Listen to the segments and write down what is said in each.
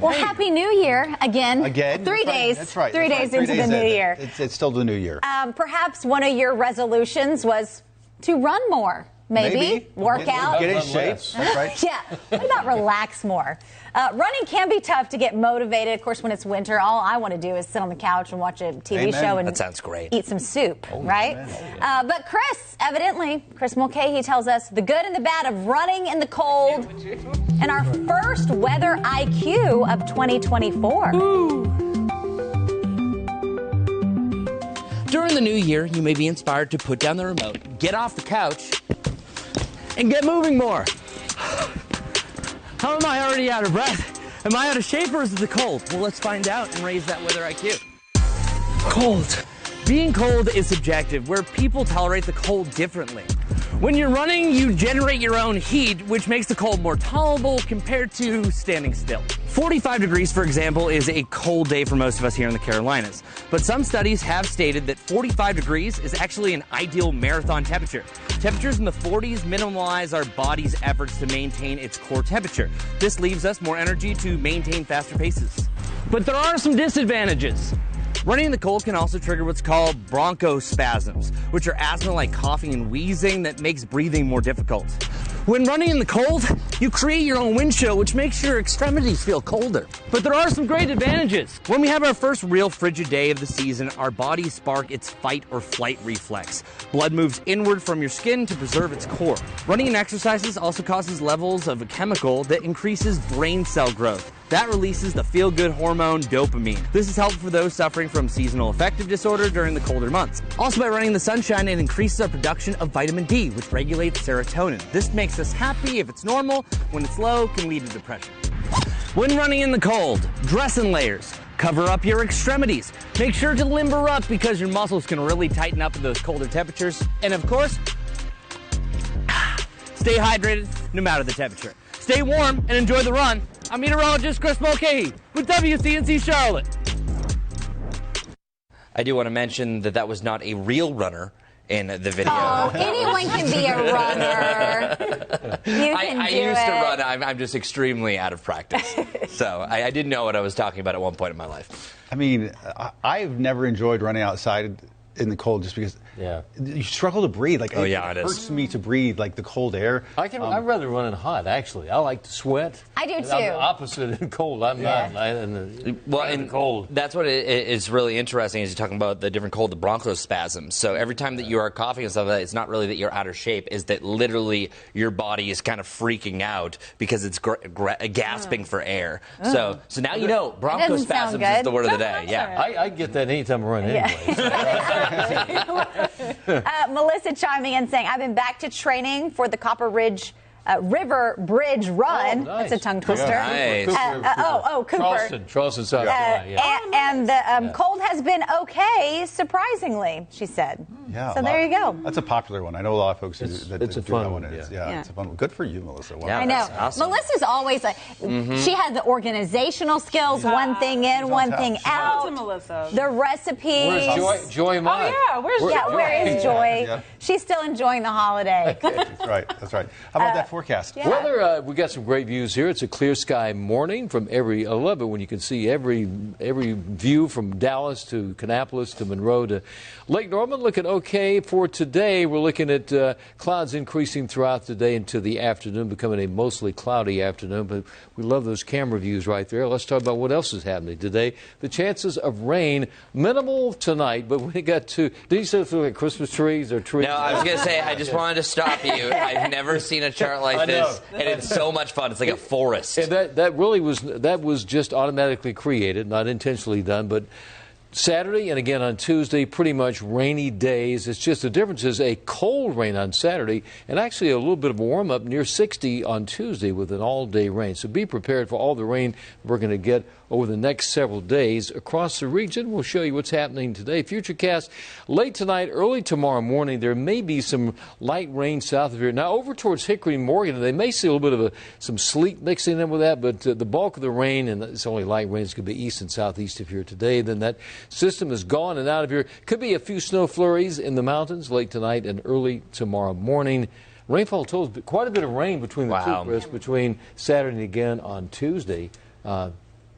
Well, Happy New Year again. Again? 3 days. That's right. 3 days into the new year. It's still the new year. Perhaps one of your resolutions was to run more. Maybe. Work out. Get in shape. That's right. Yeah. What about relax more? Running can be tough to get motivated. Of course, when it's winter, all I want to do is sit on the couch and watch a TV show and that sounds great. Eat some soup, right? But Chris Mulcahy tells us the good and the bad of running in the cold and our first weather IQ of 2024. During the new year, you may be inspired to put down the remote, get off the couch, and get moving more. How am I already out of breath? Am I out of shape or is it the cold? Well, let's find out and raise that weather IQ. Cold. Being cold is subjective, where people tolerate the cold differently. When you're running, you generate your own heat, which makes the cold more tolerable compared to standing still. 45 degrees, for example, is a cold day for most of us here in the Carolinas. But some studies have stated that 45 degrees is actually an ideal marathon temperature. Temperatures in the 40s minimize our body's efforts to maintain its core temperature. This leaves us more energy to maintain faster paces. But there are some disadvantages. Running in the cold can also trigger what's called bronchospasms, which are asthma-like coughing and wheezing that makes breathing more difficult. When running in the cold, you create your own wind chill, which makes your extremities feel colder. But there are some great advantages. When we have our first real frigid day of the season, our bodies spark its fight or flight reflex. Blood moves inward from your skin to preserve its core. Running in exercises also causes levels of a chemical that increases brain cell growth. That releases the feel-good hormone dopamine. This is helpful for those suffering from seasonal affective disorder during the colder months. Also, by running in the sunshine, it increases our production of vitamin D, which regulates serotonin. This makes us happy if it's normal. When it's low, it can lead to depression. When running in the cold, dress in layers. Cover up your extremities. Make sure to limber up because your muscles can really tighten up in those colder temperatures. And of course, stay hydrated no matter the temperature. Stay warm and enjoy the run. I'm meteorologist Chris Mulcahy with WCNC Charlotte. I do want to mention that was not a real runner in the video. Oh, anyone can be a runner. I used to run. I'm just extremely out of practice. So I didn't know what I was talking about at one point in my life. I mean, I've never enjoyed running outside in the cold just because you struggle to breathe. Like, it hurts me to breathe, like the cold air. I'd rather run in hot, actually. I like to sweat. I do, too. I'm the opposite in cold. I'm not in the cold. That's what is really interesting is you're talking about the different cold, the bronchospasms. So every time that you are coughing and stuff like that, it's not really that you're out of shape, is that literally your body is kind of freaking out because it's gasping for air. So now you know, bronchospasms is the word of the day. Yeah, I get that anytime I run anyway. Melissa chiming in saying, I've been back to training for the Copper Ridge River Bridge Run. Oh, nice. That's a tongue twister. Nice. Cooper. Charleston, South Carolina. And the cold has been okay, surprisingly, she said. Yeah, so there you go. That's a popular one. I know a lot of folks who do that one. Yeah. It's a fun one. Good for you, Melissa. Wow. Yeah, I know. awesome. Melissa's always like, she has the organizational skills, one thing in, one thing out. Melissa. The recipes. Where's Joy Mott? Oh, yeah. Where is Joy? Yeah. She's still enjoying the holiday. That's right. How about that forecast? Yeah. Weather, we got some great views here. It's a clear sky morning from I love it when you can see every view from Dallas to Kannapolis to Monroe to Lake Norman. Looking okay for today. We're looking at clouds increasing throughout the day into the afternoon, becoming a mostly cloudy afternoon. But we love those camera views right there. Let's talk about what else is happening today. The chances of rain, minimal tonight, but we got to, did you say it look like Christmas trees or trees? No, I was going to say, I just wanted to stop you. I've never seen a chart like this, and it's so much fun. It's like a forest. And that really was just automatically created, not intentionally done, but Saturday and again on Tuesday, pretty much rainy days. It's just the difference is a cold rain on Saturday and actually a little bit of a warm up near 60 on Tuesday with an all-day rain. So be prepared for all the rain we're going to get over the next several days across the region. We'll show you what's happening today. Futurecast late tonight, early tomorrow morning. There may be some light rain south of here. Now over towards Hickory and Morgan, they may see a little bit of some sleet mixing in with that, but the bulk of the rain, and it's only light rain, is going to be east and southeast of here today. Then that system is gone and out of here. Could be a few snow flurries in the mountains late tonight and early tomorrow morning. Rainfall totals, quite a bit of rain between the two, Chris, between Saturday and again on Tuesday.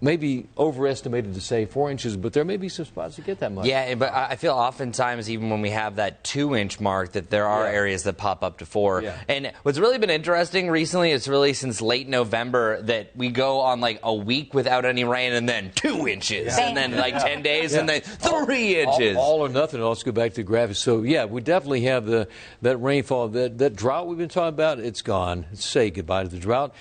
maybe overestimated to say 4 inches, but there may be some spots that get that much. Yeah, but I feel oftentimes, even when we have that 2-inch mark, that there are areas that pop up to 4. Yeah. And what's really been interesting recently is really since late November that we go on like a week without any rain and then 2 inches and then like 10 days and then 3 inches. All or nothing. Let's go back to the graphics. So, yeah, we definitely have that rainfall. That drought we've been talking about, it's gone. Say goodbye to the drought.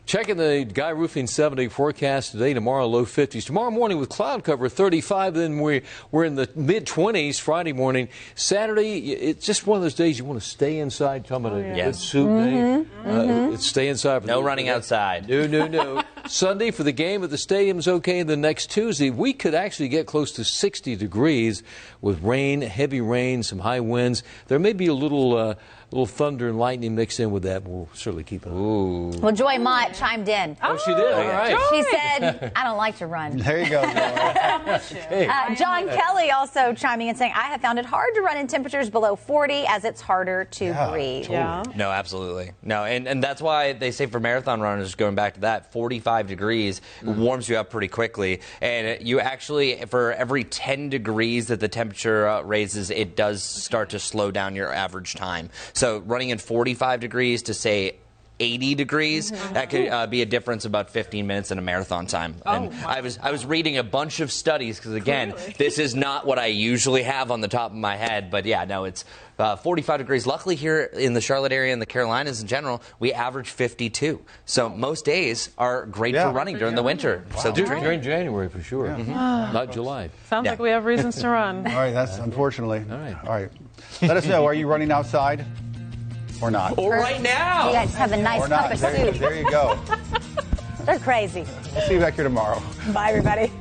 Checking the Guy Roofing 7-day forecast today, tomorrow low 50s. Tomorrow morning with cloud cover 35, then we're in the mid-20s Friday morning. Saturday, it's just one of those days you want to stay inside. Talking about a good soup day. Stay inside. No running outside. No. Sunday for the game at the stadium's okay. The next Tuesday, we could actually get close to 60 degrees with rain, heavy rain, some high winds. There may be a little thunder and lightning mixed in with that. We'll certainly keep it on. Well, Joy Mott chimed in. Oh, she did. All right. She said, I don't like to run. There you go. John Kelly also chiming in saying, I have found it hard to run in temperatures below 40 as it's harder to breathe. Totally. Yeah. No, absolutely. No, and that's why they say for marathon runners, going back to that, 45 degrees warms you up pretty quickly. And you actually, for every 10 degrees that the temperature raises, it does start to slow down your average time. So running in 45 degrees to, say, 80 degrees, that could be a difference about 15 minutes in a marathon time. And I was reading a bunch of studies because, again, this is not what I usually have on the top of my head. But, yeah, no, it's 45 degrees. Luckily, here in the Charlotte area and the Carolinas in general, we average 52. So most days are great for running during the winter. Wow. So During January, for sure. Not July. Sounds like we have reasons to run. All right, that's unfortunately. All right. Let us know. Are you running outside or not? or right now. You guys have a nice Or cup not. of There soup. you go. They're crazy. We'll see you back here tomorrow. Bye, everybody.